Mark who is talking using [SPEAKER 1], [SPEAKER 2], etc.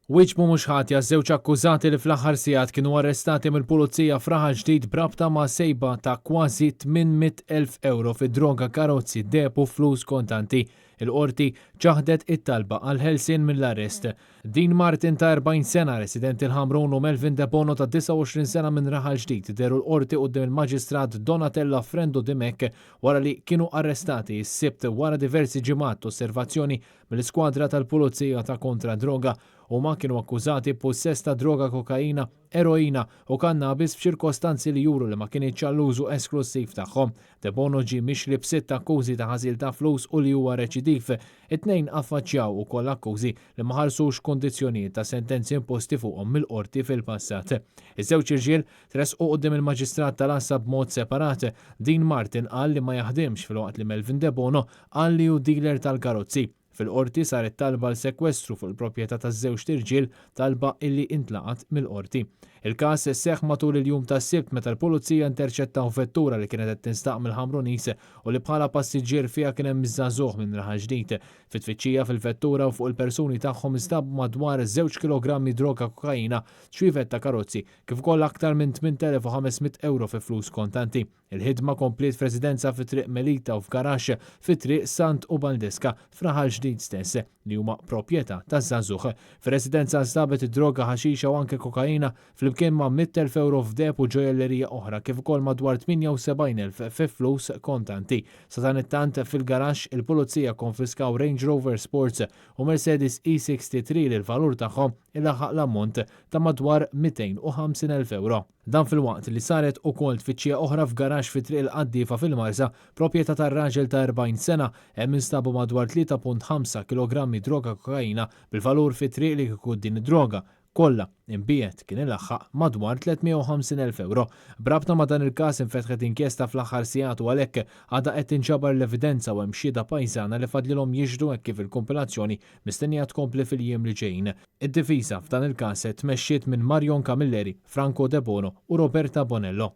[SPEAKER 1] Wiġbu mhux ħatja żewġ akkużati li fl-aħħar sigħat kienu arrestati mill-pulizija f'Raħal Ġdid brabta ma' sejba ta' kważi 800,000 euro fi droga, karozzi, depu, flus kontanti. Il-qorti ċaħdet it-talba għal ħelsien mill-arrest. Dean Martin ta' 40 sena, resident il-Ħamrun, u Melvin De Bono ta' 29 sena minn Raħal Ġdid deru l-qorti quddiem il-Maġistrat Donatella Frendo Dimek wara li kienu arrestati s-sibt wara diversi ġimgħat osservazzjoni mill-iskwadra tal-Pulizija ta' kontra droga u ma kienu akkużati possess ta' droga, kokaina, eroina u kannabis f'ċirkostanzi li juru li ma kienx għall-użu esklusiv tagħhom. De Bono ġie mixli b'6 akkużi ta' ħażil ta' flus u li huwa reċidiv. It-tnejn affaċċjaw ukoll akkużi li ma ħarsux kondizzjonijiet ta' sentenzi imposti fuqhom mill-qorti fil-passat. Iż-żewġ irġiel tresqu quddiem il-Maġistrat tal-Assa b'mod separat. Dean Martin qal li ma jaħdimx filwaqt li Melvin De Bono qal li hu dealer tal-karozzi. Fil-qorti saret talba l-sekwestru fuq il-proprjetà taż-żewġ tirġiel, talba illi intlaqat mill-qorti. Il-każ seħħ matul il-jum tas-sibt meta l-pulizija interċettaw vettura li kienet qed tinstaq mill-Ħamrunis u li bħala passiġġier fiha kien hemm żagħżugħ minn Raħal Ġdid. Fit-tfittxija fil-vettura u fuq il-persuni tagħhom instabu madwar 2 kilogrammi droga, kokaina, xwivet ta' karozzi, kif ukoll aktar minn 8,500 euro fi flus kontanti. Il-ħidma komplet f'residenza fi triq Melita u f'garaxx fi triq Sant u Baldeska f'Raħal Ġdid stess li huma proprjetà taż-żagħżugħ. Fir-residenza nstabet id-droga, ħaxixa u anke kokaina flimkien ma' 100,000 euro f'depu ġojellerija oħra kif ukoll madwar 78,000 fi flus kontanti. Sa dan it-tant fil-garaxx il-pulizija konfiskaw Range Rover Sports u Mercedes E63 li l-valur tagħhom ilaħħaq l-ammont ta' madwar 250,000 euro. Dan fil-waqt li saret ukoll tfittxija oħra f'garaxx fi triq il-Qaddifa fil-Marsa, proprjetà tar-raġel ta' 40 sena, hemm instabu madwar 3.5 kilogrammi droga, kokaina bil-valur fi triq li kieku din id-droga kollha imbiet kien ilaħħaq madwar 350,000 euro. Brabta ma' dan il-każ infetħet inkjesta fl-aħħar sigħat u għalhekk għadha qed tinġabar l-evidenza u hemm xhieda pajżana li fadlilhom jiġru hekk kif il-kompilazzjoni mistennija tkompli fil-jiem li ġejjin. Id-difiża f'dan il-każ tmexxiet minn Marion Camilleri, Franco De Bono u Roberta Bonello.